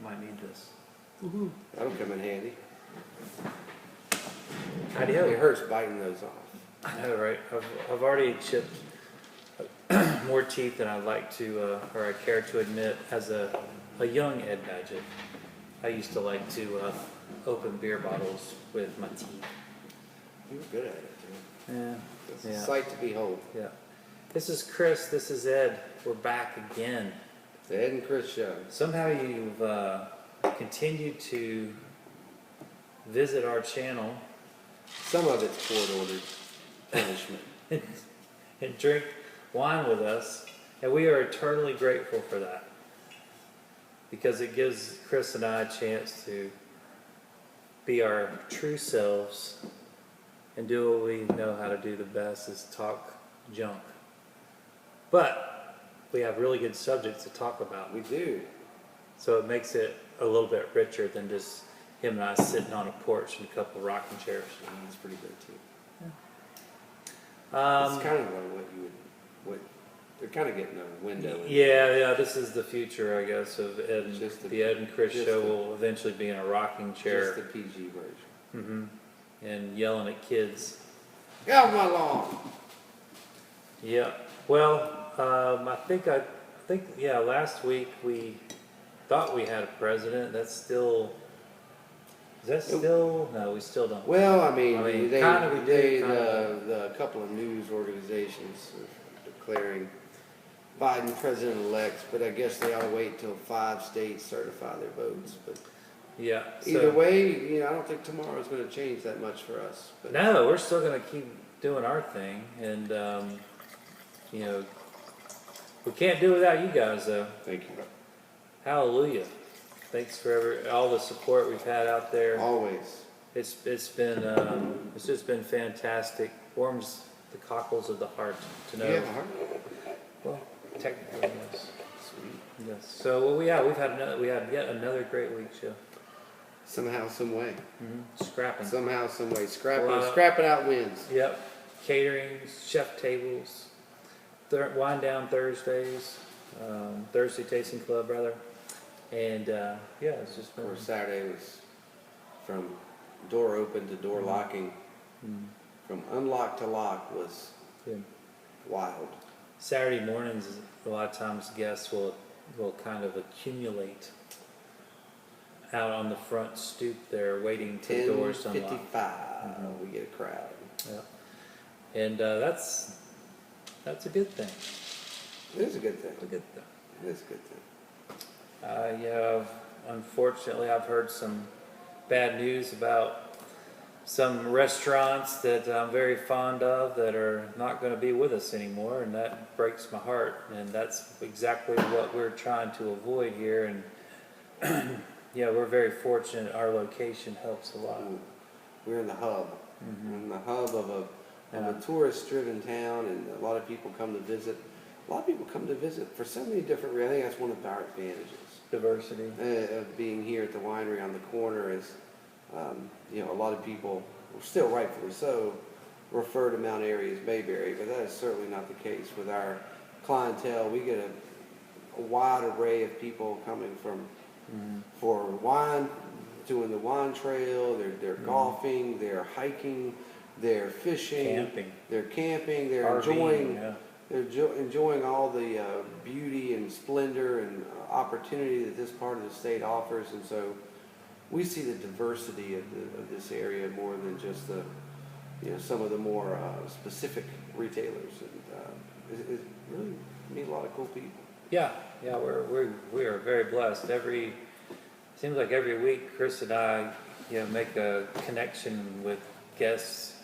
Might need this. That'll come in handy. Idea. It hurts biting those off. I know, right? I've already chipped more teeth than I'd like to, or I care to admit. As a young Ed Badgett, I used to like to open beer bottles with my teeth. You were good at it, too. Yeah. It's a sight to behold. Yeah. This is Chris. This is Ed. We're back again. The Ed and Chris Show. Somehow you've continued to visit our channel. Some of it's court-ordered punishment. And drink wine with us, and we are eternally grateful for that, because it gives Chris and I a chance to be our true selves and do what we know how to do the best, is talk junk. But we have really good subjects to talk about. We do. So it makes it a little bit richer than just him and I sitting on a porch in a couple of rocking chairs. That's pretty good, too. Yeah. It's kind of what they're kind of getting a window in. Yeah, this is the future, I guess, of Ed and, Just the Ed and Chris show will eventually be in a rocking chair. Just the PG version. And yelling at kids. Get off my lawn! Yeah. Well, I think, last week we thought we had a president. That's still... Is that still? No, we still don't. Well, I mean the a couple of news organizations are declaring Biden president-elect, but I guess they ought to wait until 5 states certify their votes. But yeah. Either way, I don't think tomorrow's going to change that much for us. But no, we're still going to keep doing our thing, and we can't do it without you guys, though. Thank you. Hallelujah. Thanks for all the support we've had out there. Always. It's just been fantastic. Warms the cockles of the heart to know. Do you have a heart? Well, technically, yes. Sweet. Yes. So we had yet another great week, show. Somehow, some way. Scrapping. Somehow, some way. Scrapping out wins. Yep. Catering, chef tables, wine down Thursdays, Thursday tasting club rather. And it's just been... Or Saturday was from door open to door locking. From unlock to lock was wild. Saturday mornings, a lot of times guests will kind of accumulate out on the front stoop there, waiting for the doors to unlock. 10:55, we get a crowd. Yeah. And that's a good thing. It is a good thing. It's a good thing. It is a good thing. Unfortunately, I've heard some bad news about some restaurants that I'm very fond of that are not going to be with us anymore, and that breaks my heart. And that's exactly what we're trying to avoid here. And we're very fortunate. Our location helps a lot. We're in the hub. We're in the hub of a tourist-driven town, and a lot of people come to visit. A lot of people come to visit for so many different reasons. I think that's one of our advantages. Diversity. Of being here at the winery on the corner is, a lot of people, still rightfully so, refer to Mount Airy as Bayberry, but that is certainly not the case with our clientele. We get a wide array of people coming from for wine, doing the wine trail. They're golfing, they're hiking, they're fishing, they're camping, they're RVing, enjoying all the beauty and splendor and opportunity that this part of the state offers. And so we see the diversity of this area more than just some of the more specific retailers. And it really meet a lot of cool people. Yeah, we are very blessed. Seems like every week, Chris and I, make a connection with guests,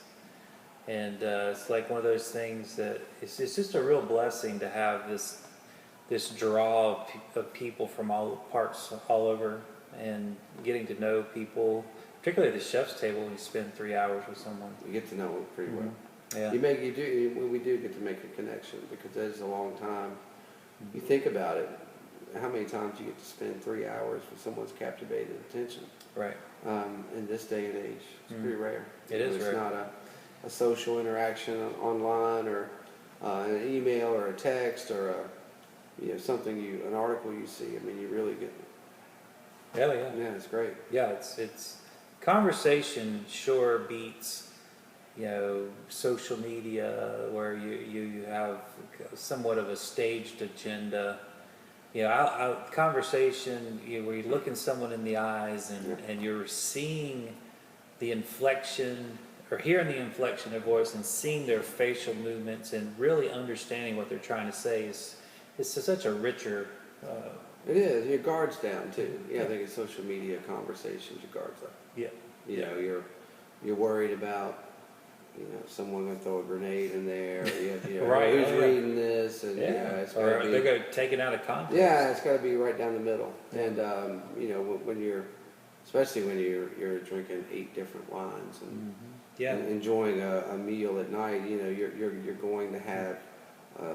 and it's like one of those things that it's just a real blessing to have this draw of people from all parts, all over, and getting to know people, particularly at the chef's table. When you spend 3 hours with someone, you get to know them pretty well. Yeah, we do get to make a connection, because that is a long time. You think about it, how many times you get to spend 3 hours with someone's captivated attention? right. In this day and age, it's pretty rare. It is rare. It's not a social interaction online, or an email, or a text, or an article you see. I mean, you really Oh yeah. Yeah, it's great. Yeah, it's conversation sure beats, social media where you have somewhat of a staged agenda. Conversation, where you're looking someone in the eyes and you're seeing the inflection or hearing the inflection of voice and seeing their facial movements and really understanding what they're trying to say is such a richer. It is. Your guard's down too. Yeah, I think in social media conversations, your guard's up. Yeah. You're worried about someone gonna throw a grenade in there. Or Right. who's Oh, yeah. reading this? And it's Or gotta be. they're going to take it out of context. Yeah, it's got to be right down the middle. Yeah. And when you're, especially when you're drinking 8 different wines and, Yeah. and enjoying a meal at night, you're going to have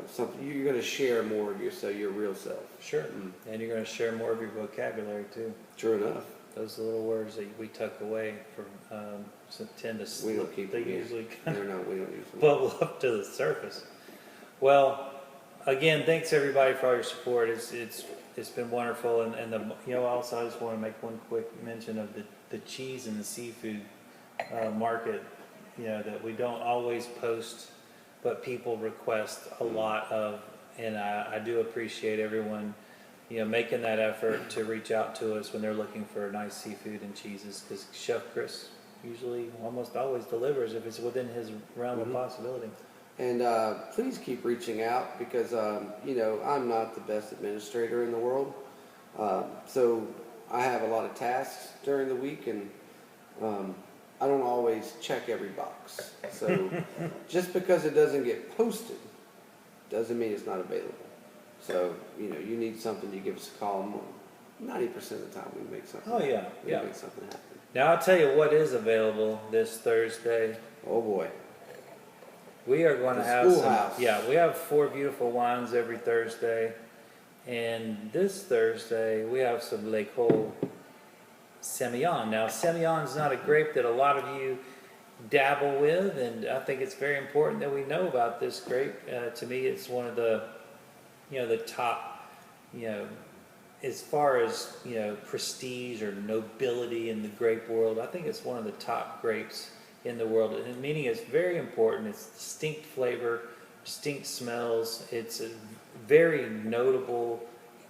something. You're going to share more of your real self. Sure. And you're going to share more of your vocabulary too. True enough. Those little words that we tuck away from tend to We don't keep they them in. usually We don't use them. bubble up to the surface. Well, again, thanks everybody for all your support. It's been wonderful, and also I just want to make one quick mention of the cheese and the seafood market. That we don't always post, but people request a lot of, and I do appreciate everyone making that effort to reach out to us when they're looking for nice seafood and cheeses, because Chef Chris usually almost always delivers if it's within his realm of possibility. And please keep reaching out because, I'm not the best administrator in the world. So I have a lot of tasks during the week and I don't always check every box. So just because it doesn't get posted doesn't mean it's not available. So, you need something, you give us a call. 90% of the time we make something. Oh yeah, We make something happen. Now I'll tell you what is available this Thursday. Oh boy. We are going to The have schoolhouse. we have 4 beautiful wines every Thursday. And this Thursday we have some L'École Semillion. Now Semillion is not a grape that a lot of you dabble with, and I think it's very important that we know about this grape. To me, it's one of the the top, as far as prestige or nobility in the grape world. I think it's one of the top grapes in the world, and meaning it's very important. It's distinct flavor, distinct smells. It's very notable,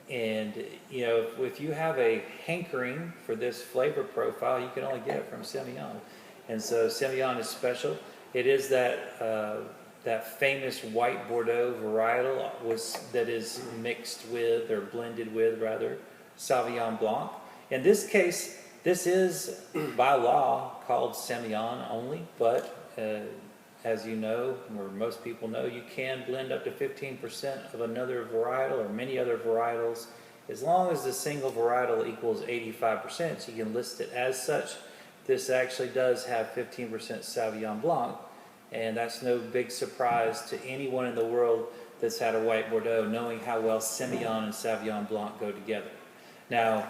and if you have a hankering for this flavor profile, you can only get it from Semillion. And so Semillion is special. It is that famous white Bordeaux varietal that is mixed with, or blended with rather, Sauvignon Blanc. In this case, this is by law called Semillion only, but as you know, or most people know, you can blend up to 15% of another varietal or many other varietals, as long as the single varietal equals 85%, so you can list it as such. This actually does have 15% Sauvignon Blanc, and that's no big surprise to anyone in the world that's had a white Bordeaux, knowing how well Semillion and Sauvignon Blanc go together. Now,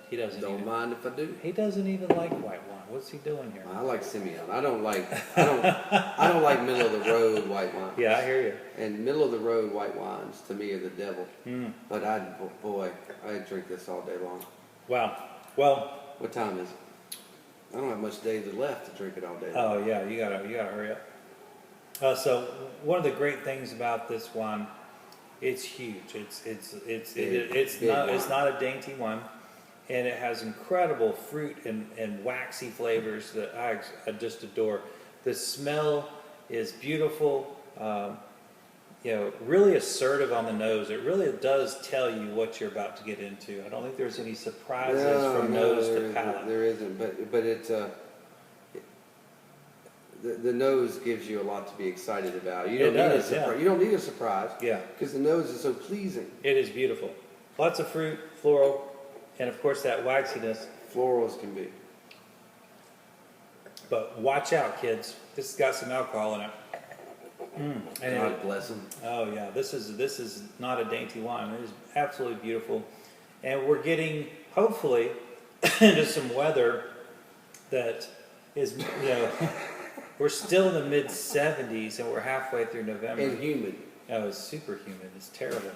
he doesn't Don't mind if I do. He doesn't even like white wine. What's he doing here? I like Semillion. I don't like middle of the road white wines. Yeah, I hear you. And middle of the road white wines to me are the devil. But I drink this all day long. Wow. Well. What time is it? I don't have much days left to drink it all day long. Oh yeah, you gotta hurry up. So one of the great things about this wine, it's huge. It's not a dainty one, and it has incredible fruit and waxy flavors that I just adore. The smell is beautiful. Really assertive on the nose. It really does tell you what you're about to get into. I don't think there's any surprises from nose to palate. There isn't, but it's the nose gives you a lot to be excited about. You don't need a surprise. Yeah. Because the nose is so pleasing. It is beautiful. Lots of fruit, floral, and of course that waxiness. Floral as can be. But watch out, kids. This has got some alcohol in it. God bless them. Oh yeah, this is not a dainty wine. It is absolutely beautiful, and we're getting hopefully into some weather that is we're still in the mid 70s and we're halfway through November. And humid. Oh, it's super humid. It's terrible.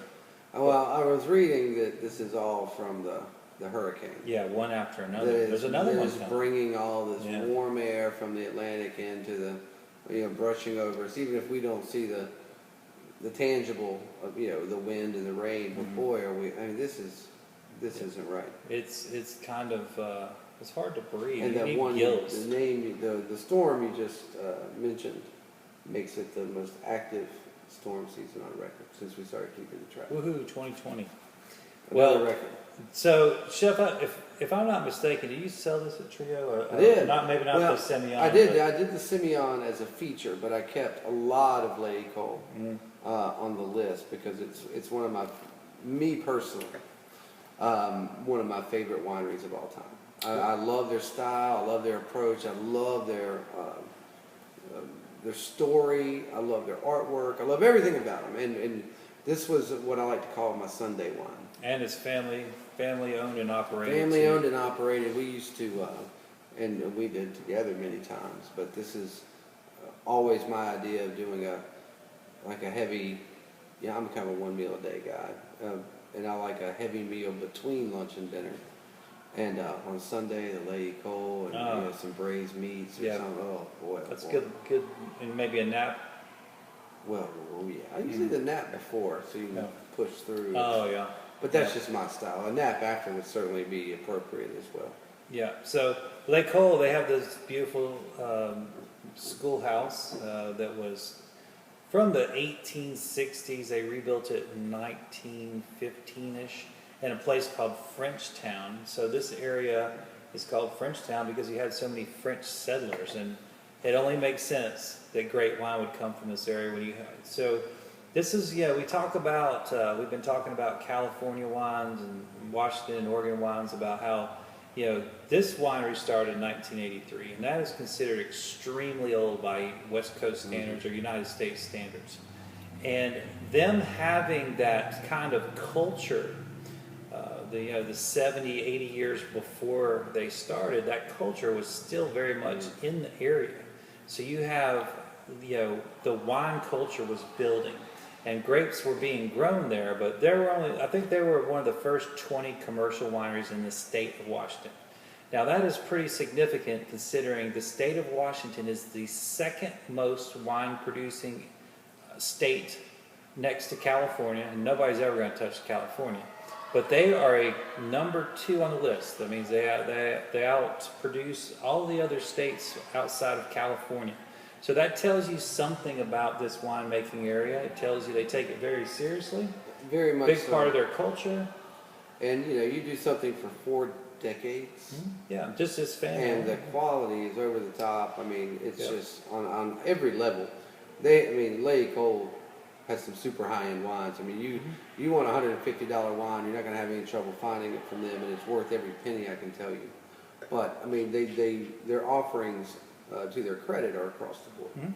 Well, I was reading that this is all from the the hurricane. Yeah, one after another. That There's is, another that one is coming. bringing all this Yeah. warm air from the Atlantic into the, brushing over us. Even if we don't see the tangible, the wind and the rain, but boy, are we! I mean, this isn't right. It's kind of it's hard to breathe. And You that need one, gills. the name, the storm you just mentioned, makes it the most active storm season on record since we started keeping the track. Woohoo, 2020. Another Well, record. so Chef, if I'm not mistaken, did you sell this at Trio? Or, I did. Not maybe not Well, the Semillion. I did the Semillion as a feature, but I kept a lot of Lady Cole on the list because it's one of me personally, one of my favorite wineries of all time. I love their style. I love their approach. I love their story. I love their artwork. I love everything about them. And this was what I like to call my Sunday wine. And it's family owned and operated. Family too. owned and operated. We used to, and we did together many times. But this is always my idea of doing a heavy. Yeah, I'm kind of a 1 meal a day guy, and I like a heavy meal between lunch and dinner. And on Sunday, the Lady Cole and some braised meats or something. Oh boy, That's boy. good, and maybe a nap. Well, yeah. I usually the nap before, so you can push through. Oh yeah. But that's just my style. A nap after would certainly be appropriate as well. Yeah. So Lake Cole, they have this beautiful schoolhouse that was from the 1860s. They rebuilt it in 1915-ish. In a place called Frenchtown. So this area is called Frenchtown because you had so many French settlers, and it only makes sense that great wine would come from this area. So this is we talk about we've been talking about California wines and Washington and Oregon wines about how this winery started in 1983, and that is considered extremely old by West Coast standards or United States standards, and them having that kind of culture. The 70, 80 years before they started, that culture was still very much in the area. So you have, the wine culture was building, and grapes were being grown there, but I think they were one of the first 20 commercial wineries in the state of Washington. Now that is pretty significant considering the state of Washington is the second most wine producing state next to California, and nobody's ever going to touch California. But they are a number 2 on the list. That means they outproduce all the other states outside of California. So that tells you something about this winemaking area. It tells you they take it very seriously. Very much Big so. part of their culture. And you do something for 4 decades. Yeah, just as family. And the quality is over the top. I mean, it's just on every level. Lady Cole has some super high-end wines. I mean, you want a $150 wine, you're not going to have any trouble finding it from them, and it's worth every penny, I can tell you. But I mean, their offerings, to their credit, are across the board,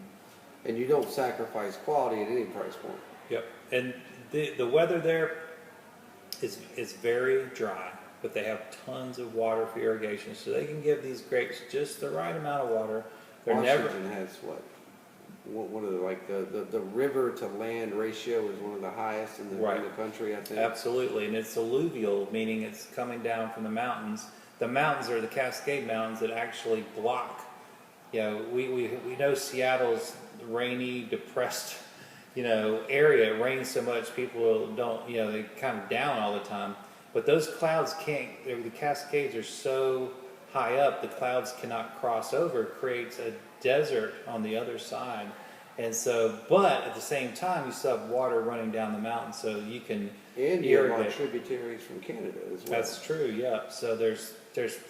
and you don't sacrifice quality at any price point. Yep, and the weather there is very dry, but they have tons of water for irrigation, so they can give these grapes just the right amount of water. Washington has one of the river to land ratio is one of the highest in the country, I think. Absolutely, and it's alluvial, meaning it's coming down from the mountains. The mountains are the Cascade Mountains that actually block. We know Seattle's rainy, depressed, area. It rains so much, people don't, they kind of down all the time. But those clouds the Cascades are so high up, the clouds cannot cross over. It creates a desert on the other side. And so, but at the same time, you still have water running down the mountain, so you can And you have tributaries from Canada as well. That's true, yeah. So there's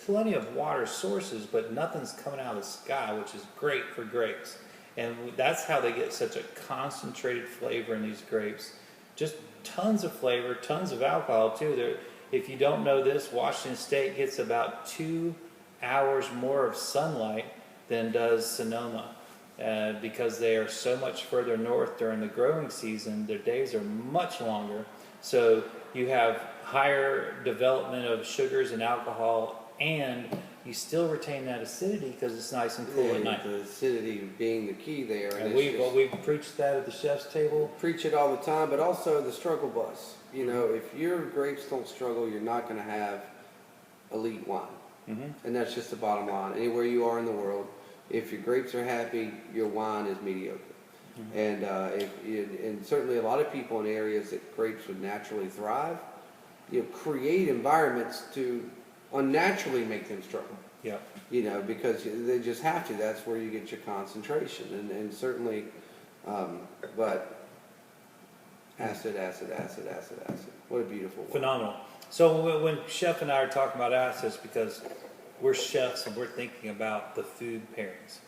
plenty of water sources, but nothing's coming out of the sky, which is great for grapes. And that's how they get such a concentrated flavor in these grapes. Just tons of flavor, tons of alcohol too. If you don't know this, Washington State gets about 2 hours more of sunlight than does Sonoma. Because they are so much further north during the growing season, their days are much longer. So you have higher development of sugars and alcohol, and you still retain that acidity because it's nice and cool at night. The acidity being the key there. And we preach that at the chef's table. Preach it all the time, but also the struggle bus. If your grapes don't struggle, you're not going to have elite wine. Mm-hmm. And that's just the bottom line. Anywhere you are in the world, if your grapes are happy, your wine is mediocre. Mm-hmm. And certainly a lot of people in areas that grapes would naturally thrive, create environments to unnaturally make them struggle. Yeah. Because they just have to. That's where you get your concentration. And certainly, but acid. What a beautiful wine. Phenomenal. So when Chef and I are talking about acids, because we're chefs and we're thinking about the food pairings,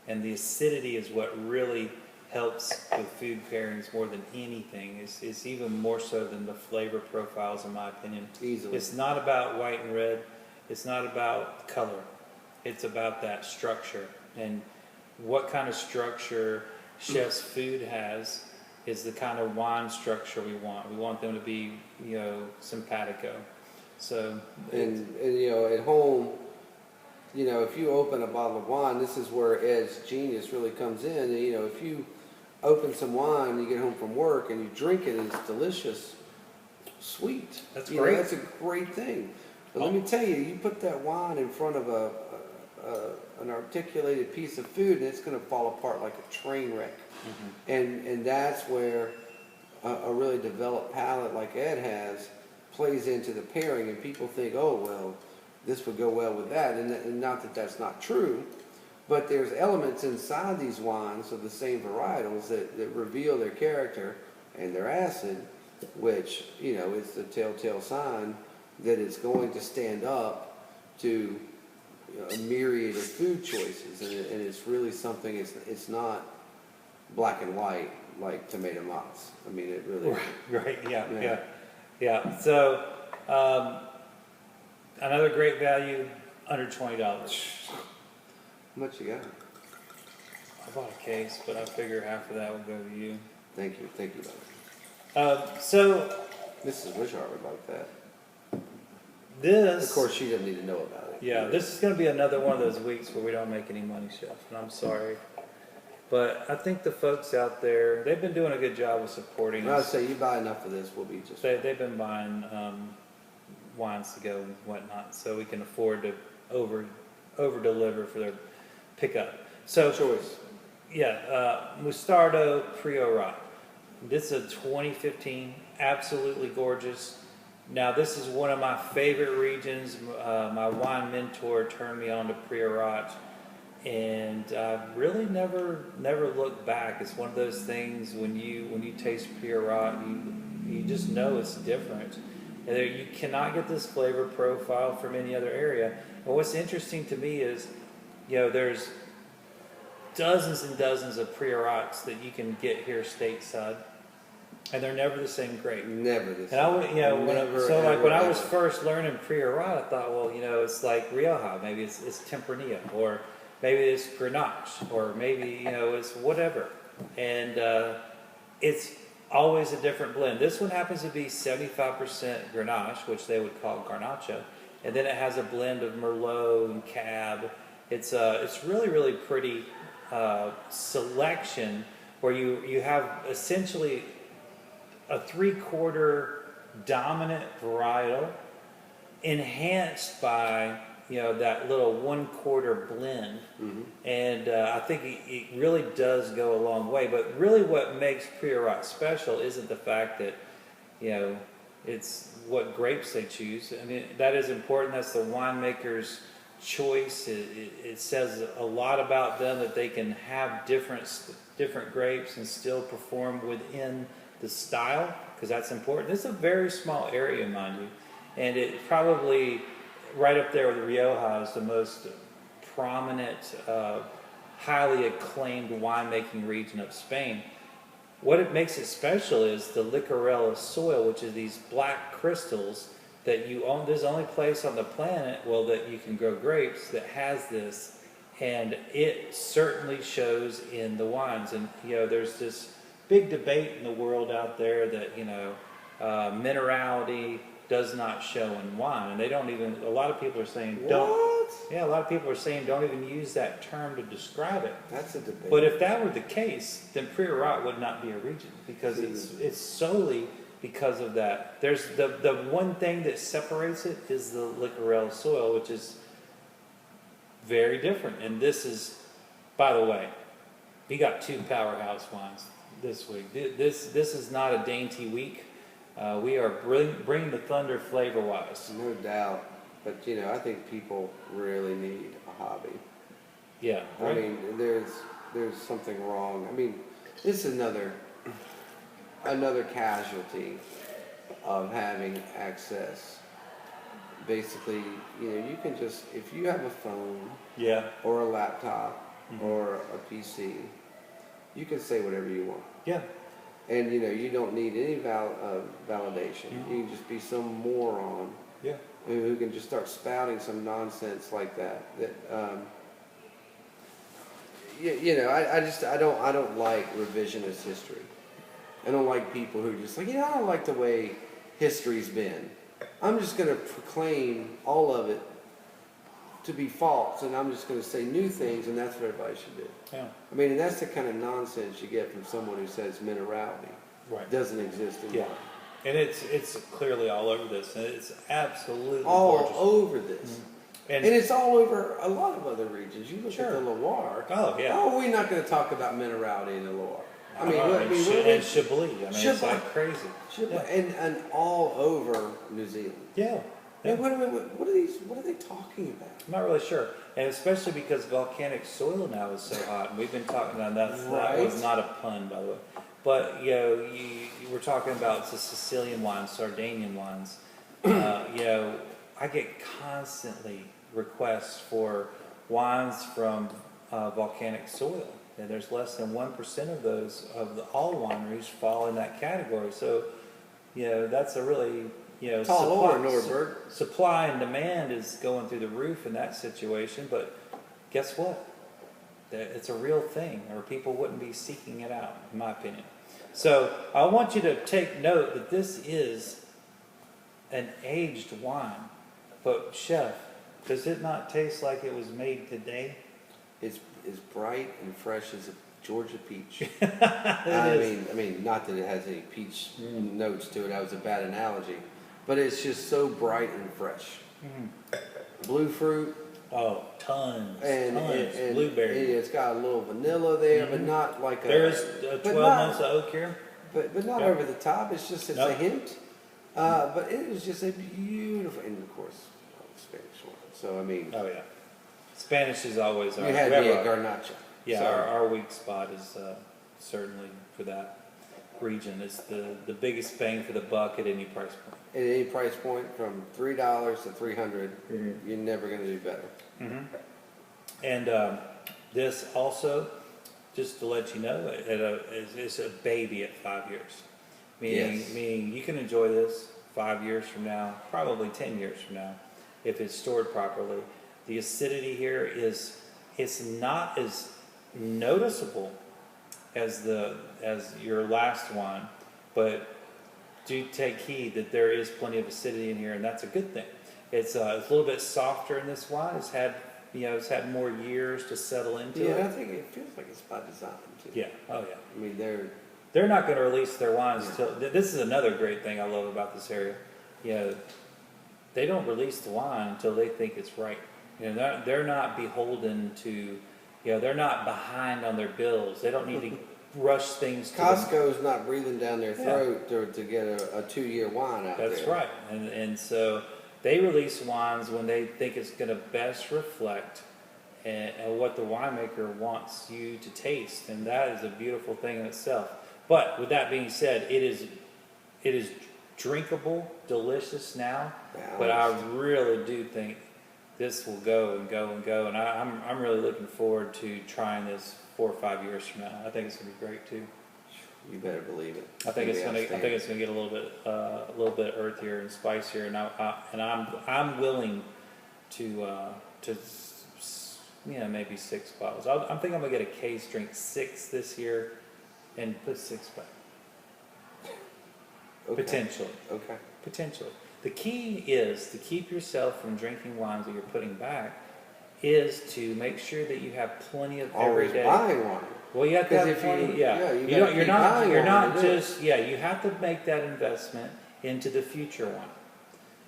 and the acidity is what really helps with food pairings more than anything. It's even more so than the flavor profiles, in my opinion. Easily. It's not about white and red. It's not about color. It's about that structure, and what kind of structure chef's food has is the kind of wine structure we want. We want them to be, simpatico. So, and at home, if you open a bottle of wine, this is where Ed's genius really comes in. And, if you open some wine, you get home from work and you drink it, and it's delicious, sweet. That's great. That's a great thing. But let me tell you, you put that wine in front of an articulated piece of food, and it's going to fall apart like a train wreck. Mm-hmm. And that's where a really developed palate like Ed has plays into the pairing, and people think, oh, well, this would go well with that, and not that that's not true, but there's elements inside these wines of the same varietals that reveal their character and their acid, which, is the telltale sign that it's going to stand up to a myriad of food choices, and it's really something. It's not black and white like tomato mozz. I mean, it really. Right. Yeah. So another great value, under $20. How much you got? I bought a case, but I figure half of that will go to you. Thank you, So Mrs. Wishart would like that. This, of course, she doesn't need to know about it. Yeah, this is going to be another one of those weeks where we don't make any money, Chef, and I'm sorry. But I think the folks out there, they've been doing a good job of supporting us. I'd say you buy enough of this, we'll be just fine. They've been buying wines to go and whatnot, so we can afford to over deliver for their pickup. So choice. Yeah, Mostardo Priorat. This is a 2015, absolutely gorgeous. Now, this is one of my favorite regions. My wine mentor turned me on to priorat, and I really never looked back. It's one of those things when you taste priorat, you just know it's different. And you cannot get this flavor profile from any other area. And what's interesting to me is, there's dozens and dozens of priorats that you can get here stateside. And they're never the same grape. Never the same. And when I was first learning priorat, I thought, well, it's like Rioja. Maybe it's Tempranillo, or maybe it's Grenache, or maybe it's whatever. And it's always a different blend. This one happens to be 75% Grenache, which they would call Garnacha, and then it has a blend of Merlot and Cab. It's really, really pretty selection where you have essentially a 3/4 dominant varietal enhanced by that little 1/4 blend. Mm-hmm. And I think it really does go a long way. But really what makes priorat special isn't the fact that it's what grapes they choose. I mean, that is important. That's the winemaker's choice. It says a lot about them that they can have different grapes and still perform within the style, because that's important. This is a very small area, mind you, and it probably right up there with Rioja is the most prominent, highly acclaimed winemaking region of Spain. What it makes it special is the Licorella soil, which is these black crystals that you own. There's the only place on the planet, that you can grow grapes that has this, and it certainly shows in the wines. And there's this big debate in the world out there that minerality does not show in wine, and they don't even. A lot of people are saying don't. What? Yeah, a lot of people are saying don't even use that term to describe it. That's a debate. But if that were the case, then priorat would not be a region, because it's solely because of that. There's the one thing that separates it is the Licorella soil, which is very different. And this is, by the way, we got 2 powerhouse wines this week. This is not a dainty week. We are bringing the thunder flavor-wise. No doubt. But, I think people really need a hobby. Yeah. I mean, there's something wrong. I mean, this is another casualty of having access. Basically, you can just, if you have a phone Yeah. or a laptop or a PC, you can say whatever you want. Yeah. And, you don't need any validation. You can just be some moron Yeah. who can just start spouting some nonsense like that. I don't like revisionist history. I don't like people who are just like, I don't like the way history's been. I'm just going to proclaim all of it to be false, and I'm just going to say new things, and that's what everybody should do. Yeah. I mean, and that's the kind of nonsense you get from someone who says minerality Right. doesn't exist in Yeah. wine. And it's clearly all over this, and it's absolutely All gorgeous. over this. Mm-hmm. And it's all over a lot of other regions. You look Sure. at the Loire. Oh, yeah. Oh, we're not going to talk about minerality in the Loire. I mean, and Chablis. I mean, it's Chablis. like crazy. Yeah. And all over New Zealand. Yeah. And what are they talking about? I'm not really sure, and especially because volcanic soil now is so hot, and we've been talking about that. That was not a pun, by the way. But you were talking about the Sicilian wines, Sardinian wines. I get constantly requests for wines from volcanic soil, and there's less than 1% of those all wineries fall in that category. So, that's a really It's all over Nordberg. Supply and demand is going through the roof in that situation, but guess what? It's a real thing, or people wouldn't be seeking it out, in my opinion. So I want you to take note that this is an aged wine. But Chef, does it not taste like it was made today? It's as bright and fresh as a Georgia peach. It I mean, not that it has any peach notes to it. That was a bad analogy. But it's just so bright and fresh. Blue fruit. Oh, tons. And Blueberry. It's got a little vanilla there, but not like There's 12 months of oak here. But not over the top. It's just a hint. But it is just a beautiful, and of course, Spanish wine. So I mean, Oh yeah, Spanish is always our. you had me at Garnacha. Yeah, So, our weak spot is certainly for that region. It's the biggest bang for the buck at any price point. at any price point from $3 to $300, you're never going to do better. And this also, just to let you know, it's a baby at 5 years. Meaning you can enjoy this 5 years from now, probably 10 years from now, if it's stored properly. The acidity here it's not as noticeable as your last wine, but do take heed that there is plenty of acidity in here, and that's a good thing. It's a little bit softer in this wine. It's had more years to settle into it. Yeah, I think it feels like it's by design too. Yeah. Oh yeah. I mean, They're not going to release their wines till. This is another great thing I love about this area. They don't release the wine until they think it's right. They're not beholden to. They're not behind on their bills. They don't need to rush things. Costco's not breathing down their throat to get a 2-year wine out there. That's right, and so they release wines when they think it's going to best reflect and what the winemaker wants you to taste, and that is a beautiful thing in itself. But with that being said, it is drinkable, delicious now. Balanced. But I really do think this will go and go and go, and I'm really looking forward to trying this 4 or 5 years from now. I think it's going to be great too. You better believe it. I think it's going to get a little bit earthier and spicier, and I'm willing to maybe 6 bottles. I'm thinking I'm gonna get a case, drink 6 this year, and put 6 back. Okay. Potentially. The key is to keep yourself from drinking wines that you're putting back. Is to make sure that you have plenty of Always everyday. buying wine. Well, you have to Because have if 20, you- yeah. yeah, you You gotta don't, you're keep not, buying you're one not to do it. just, yeah, you have to make that investment into the future one.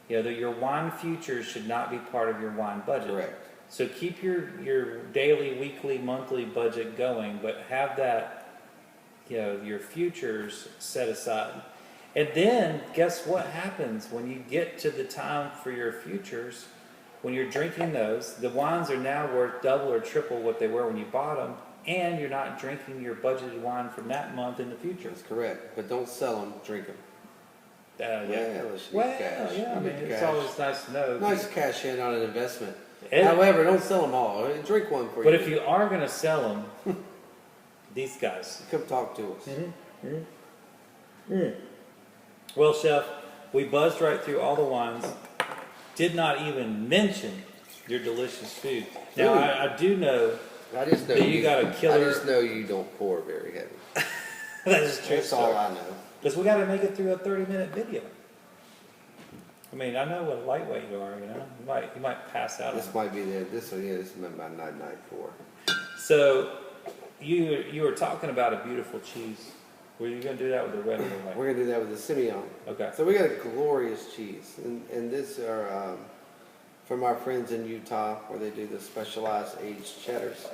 You know, your wine futures should not be part of your wine budget. Correct. So keep your daily, weekly, monthly budget going, but have that, you know, your futures set aside. And then guess what happens when you get to the time for your futures? When you're drinking those, the wines are now worth double or triple what they were when you bought them, and you're not drinking your budgeted wine from that month in the future. That's correct. But don't sell them, drink them. Yeah. Well, let's use Well, cash. yeah, I You mean, get it's cash. always nice to know. Nice to cash in on an investment. And- However, don't sell them all. Drink one for you. But if you are going to sell them, these guys. Come talk to us. Well, Chef, we buzzed right through all the wines. Did not even mention your delicious food. Now, Ooh. I do know I just know that you got a I killer. just know you don't pour very heavy. That's true. That's all I know. Because we got to make it through a 30-minute video. I mean, I know what lightweight you are. You know, you might pass out. This might be this one. Yeah, this is my night pour. So, you were talking about a beautiful cheese. Were you going to do that with the red or the white? We're gonna do that with the Semillion. Okay. So we got a glorious cheese, and this are from our friends in Utah, where they do the specialized aged cheddars.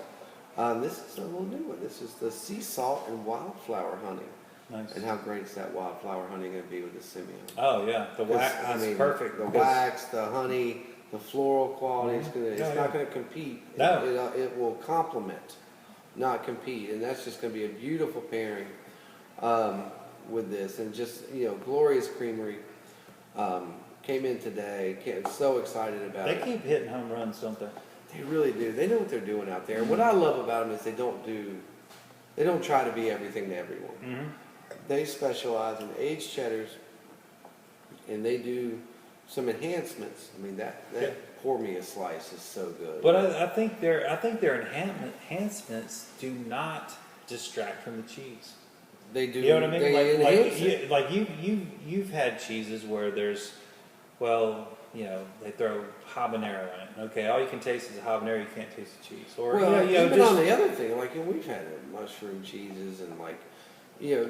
This is a little new one. This is the sea salt and wildflower honey. Nice. And how great is that wildflower honey going to be with the Semillion? Oh yeah, the wax is perfect. The 'cause- wax, the honey, the floral quality. It's Yeah, not going to compete. No. It will complement, not compete, and that's just going to be a beautiful pairing with this. And just glorious creamery. Came in today. So excited about They it. keep hitting home runs, don't they? They really do. They know what they're doing out there. What I love about them is they don't try to be everything to everyone. Mm-hmm. They specialize in aged cheddars, and they do some enhancements. I mean, that Yeah. pour me a slice is so good. But I think their enhancements do not distract from the cheese. They do. You know what I mean? They enhance it. Like you've had cheeses where there's, well, they throw habanero in it. Okay, all you can taste is the habanero. You can't taste the cheese. Or Well, even just on the other thing, like we've had mushroom cheeses and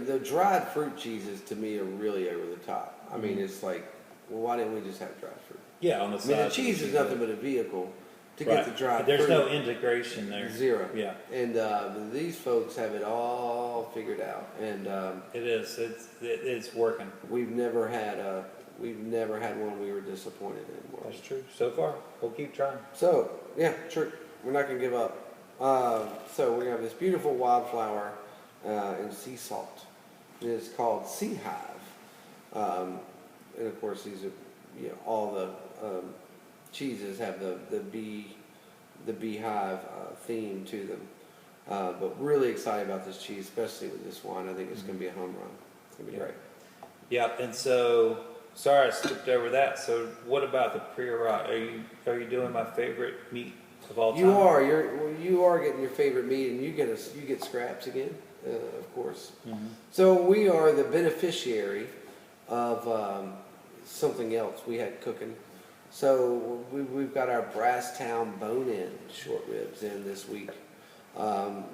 the dried fruit cheeses to me are really over the top. I mean, it's like, well, why didn't we just have dried fruit? yeah, on the I side. mean, the cheese is nothing but a vehicle to get the dried There's fruit. no integration there. Zero. Yeah, And these folks have it all figured out, and it is. It's working. we've never had one we were disappointed in. That's true. So far, we'll keep trying. So yeah, sure, we're not gonna give up. So we have this beautiful wildflower and sea salt. It is called Sea Hive, and of course these are all the cheeses have the beehive theme to them. But really excited about this cheese, especially with this wine. I think it's going to be a home run. It's going to be great. Yeah, and so sorry I skipped over that. So what about the priorat? Are you doing my favorite meat of all time? You are getting your favorite meat, and you get scraps again, of course. Mm-hmm. So we are the beneficiary of something else we had cooking. So we've got our Brasstown bone-in short ribs in this week.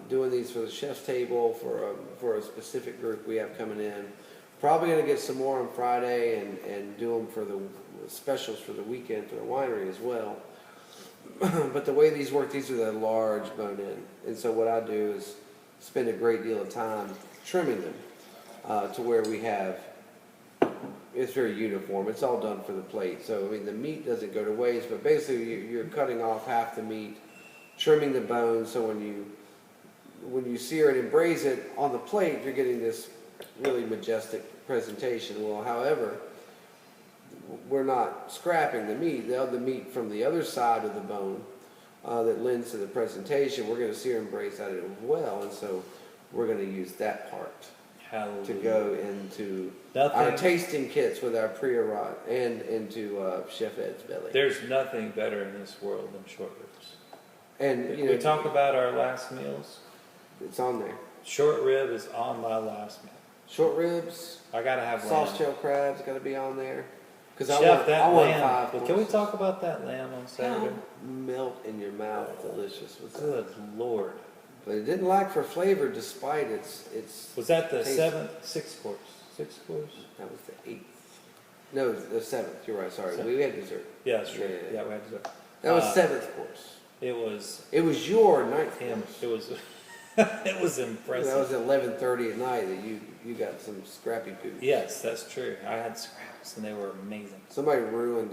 Doing these for the chef's table for a specific group we have coming in. Probably going to get some more on Friday and do them for the specials for the weekend for the winery as well. But the way these work, these are the large bone-in. And so what I do is spend a great deal of time trimming them to where we have, it's very uniform. It's all done for the plate. So, I mean, the meat doesn't go to waste, but basically you're cutting off half the meat, trimming the bones, so when you sear it and braise it on the plate, you're getting this really majestic presentation. Well, however, we're not scrapping the meat. The meat from the other side of the bone that lends to the presentation, we're going to sear and braise that as well, and so we're going to use that part to go into our tasting kits with our priorat and into Chef Ed's belly. There's nothing better in this world than short ribs. And We talk about our last meals. it's on there. Short rib is on my last meal. Short ribs, I gotta have sauce lamb. shell crabs got to be on there. Because Chef, I want lamb. 5 Well, can we courses. talk about that lamb on Saturday? Melt in your mouth, delicious. What's that? Good Lord. But it didn't lack for flavor despite its Was that the taste. seventh, sixth course? Sixth course? That was the 8th. No, the 7th. You're right. Sorry, Seventh. we had dessert. Yeah, that's true. Yeah, yeah, Yeah, we had dessert. That was Uh, 7th course. It was It was your 9th him. course. It was it was impressive. That was at 11:30 at night that you got some scrappy poo. Yes, that's true. I had scraps and they were amazing. Somebody ruined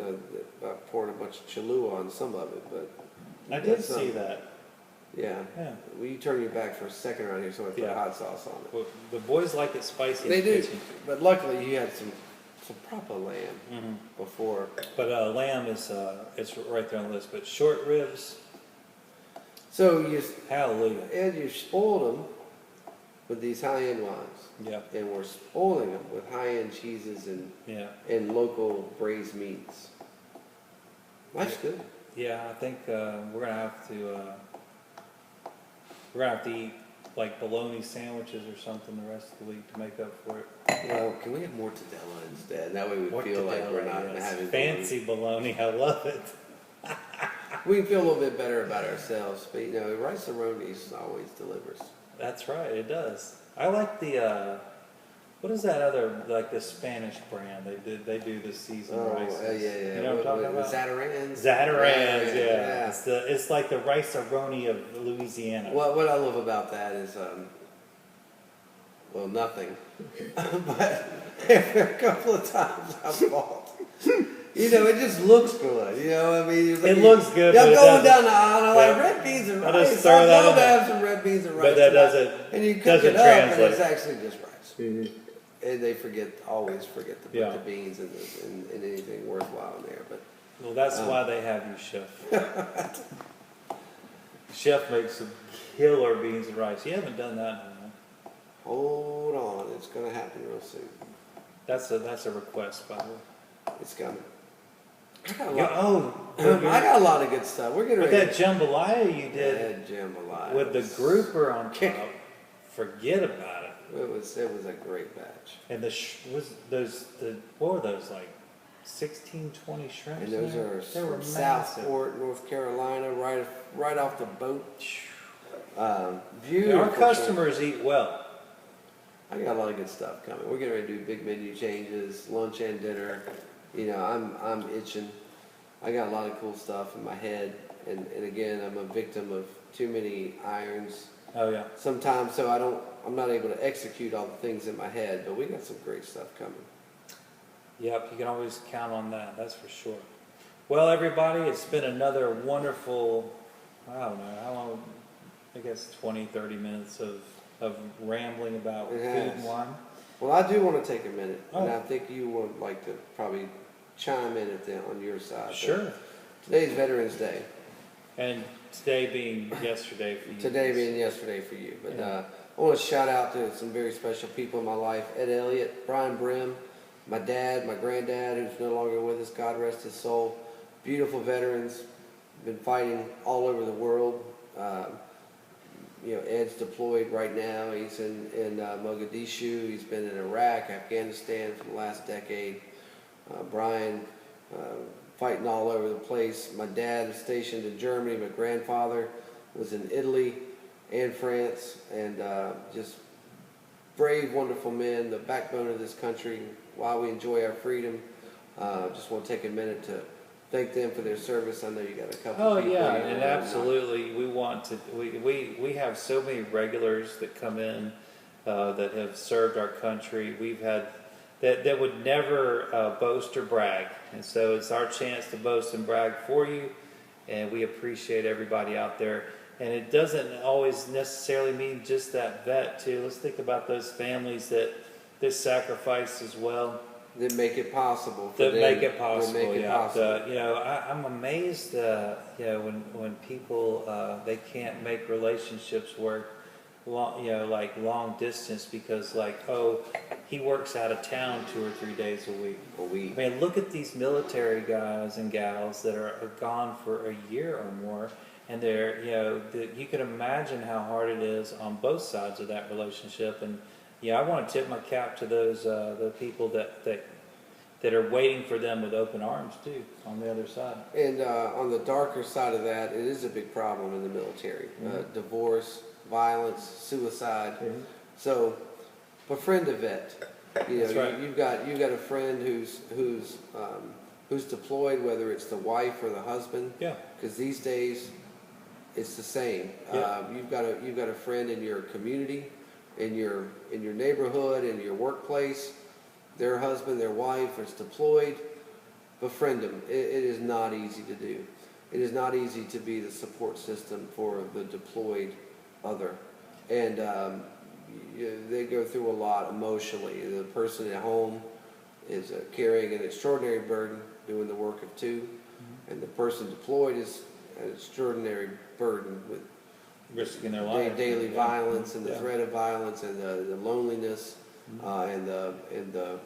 by pouring a bunch of Cholula on some of it, but I you did got see some. that. Yeah. Yeah. Well, you turn your back for a second around here, somebody put Yeah. hot sauce on it. Well, the boys like it spicy. They in the do, kitchen. but luckily you had some proper lamb Mhm. before. But lamb is it's right there on the list. But short ribs, So hallelujah. Ed, you spoiled them with these high-end wines, Yeah, and we're spoiling them with high-end cheeses yeah, and local braised meats. Life's good. yeah. I think we're gonna have to eat like bologna sandwiches or something the rest of the week to make up for it. Well, can we have mortadella instead? That way we feel like Mortadella, we're not yes. having fancy bologna. I love it. We can feel a little bit better about ourselves, but you know, rice-a-roni's always delivers. That's right. It does. I like the what is that other like the Spanish brand? They do the seasoned rices. Yeah. You know what I'm talking about? Zatarans. Zatarans, yeah. It's like the rice-a-roni of Louisiana. What I love about that is, well, nothing. But after a couple of times I've bought, you know, it just looks good. You know, I mean, it's like It looks good, Yeah, but it going doesn't- down the aisle, and I'm like Yeah. red beans and I'll rice. just throw that I'd love in to there. have some red beans and rice. But that tonight. doesn't- And you cook doesn't it up, and translate. it's actually just rice. And they always forget to put Yeah. the beans and anything worthwhile in there. But Well, that's why they have you, chef. Chef makes some killer beans and rice. You haven't done that in a while. hold on, it's going to happen real soon. That's a request, by the way. It's coming. I got a Yeah, lot, oh, I got a lot of good stuff. We're getting but ready. that jambalaya you did That jambalaya with the was- grouper on top, forget about it. It was a great batch. And what were those like 16, 20 shrimps? And those in there? are They were from massive. Southport, North Carolina, right off the boat. Yeah, Beautiful. our customers eat well. I got a lot of good stuff coming. We're getting ready to do big menu changes, lunch and dinner. You know, I'm itching. I got a lot of cool stuff in my head, and again, I'm a victim of too many irons Oh yeah. sometimes, so I'm not able to execute all the things in my head. But we got some great stuff coming. Yep, you can always count on that, that's for sure. Well, everybody, it's been another wonderful, I don't know, how long, I guess 20, 30 minutes of rambling about It food has. and wine. Well, I do want to take a minute, and Oh. I think you would like to probably chime in on your side. But Sure. today's Veterans Day. And today being yesterday for you. Today being yesterday for you. But Yeah. I want to shout out to some very special people in my life. Ed Elliott, Brian Brim, my dad, my granddad, who's no longer with us, God rest his soul. Beautiful veterans, been fighting all over the world. You know, Ed's deployed right now. He's in Mogadishu. He's been in Iraq, Afghanistan for the last decade. Brian fighting all over the place. My dad was stationed in Germany. My grandfather was in Italy and France, and just brave, wonderful men, the backbone of this country. While we enjoy our freedom, just want to take a minute to thank them for their service. I know you got a couple. Oh people yeah, here and that are absolutely, we have so many regulars that come in that have served our country. We've had that would never boast or brag, and so it's our chance to boast and brag for you, and we appreciate everybody out there. And it doesn't always necessarily mean just that vet too. Let's think about those families that sacrifice as well. that make it possible. For That them. make it possible. That make it Yeah. possible. You know, I'm amazed. You know, when people they can't make relationships work, long, you know, like long distance because like, oh, he works out of town 2 or 3 days a week. I mean, look at these military guys and gals that are gone for a year or more, and they're, you know, you can imagine how hard it is on both sides of that relationship. And yeah, I want to tip my cap to those the people that that are waiting for them with open arms too on the other side. And on the darker side of that, it is a big problem in the military. Divorce, violence, suicide. So befriend a vet. You know, That's right. you've got a friend who's deployed, whether it's the wife or the husband. Yeah. Because these days, it's the same. Yeah. You've got a friend in your community, in your neighborhood, in your workplace. Their husband, their wife is deployed. Befriend them. It is not easy to do. It is not easy to be the support system for the deployed other, and they go through a lot emotionally. The person at home is carrying an extraordinary burden, doing the work of two, and the person deployed is an extraordinary burden with Risking their life. daily violence and the Yeah. threat of violence and the loneliness and the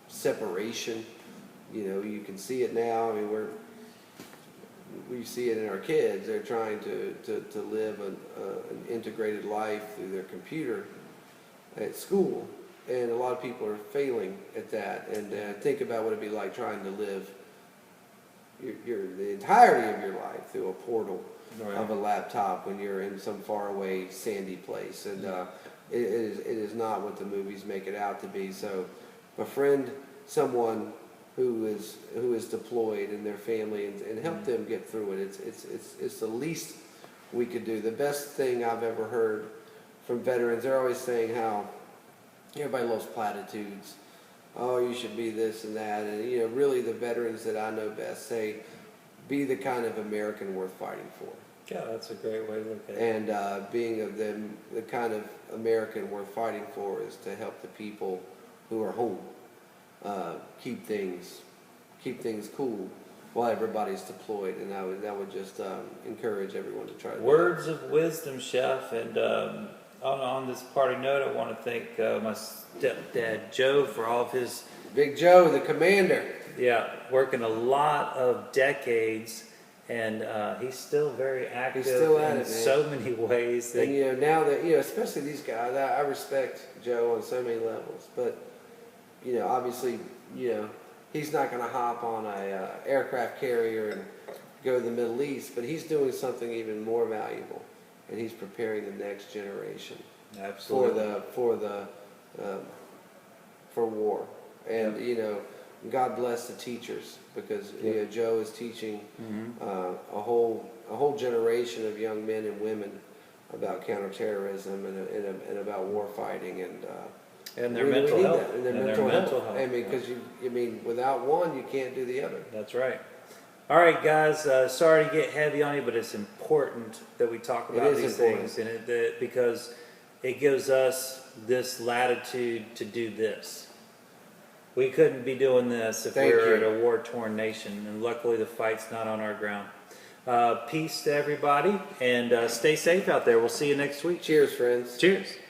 separation. You know, you can see it now. I mean, we see it in our kids. They're trying to live an integrated life through their computer at school, and a lot of people are failing at that. And think about what it'd be like trying to live the entirety of your life through a portal of a laptop when you're in some faraway sandy place. And it is not what the movies make it out to be. So befriend someone who is deployed and their family, and help them get through it. It's the least we could do. The best thing I've ever heard from veterans, they're always saying how everybody loves platitudes. Oh, you should be this and that. And you know, really the veterans that I know best say, be the kind of American worth fighting for. Yeah, that's a great way to look at it. And being of them, the kind of American worth fighting for is to help the people who are home keep things cool while everybody's deployed. And I would just encourage everyone to try to Words of wisdom, Chef. And on this party note, I want to thank my stepdad Joe for all of his Big Joe, the commander. working a lot of decades. And he's still very active still at in it, man. so many ways. And you know, now that, you know, especially these guys, I respect Joe on so many levels. But you know, obviously, you know, he's not going to hop on a aircraft carrier and go to the Middle East. But he's doing something even more valuable, and he's preparing the next generation Absolutely. for war. And you know, God bless the teachers, because you know, Joe is teaching a whole generation of young men and women about counterterrorism and about war fighting And their we mental need health. that. And their mental health. I mean, because without one, you can't do the other. That's right. All right, guys. Sorry to get heavy on you, but it's important that we talk about is these important. things, and because it gives us this latitude to do this. We couldn't be doing this if we were at a war-torn nation, and luckily the fight's not on our ground. Peace to everybody, and stay safe out there. We'll see you next week. Cheers, friends. Cheers.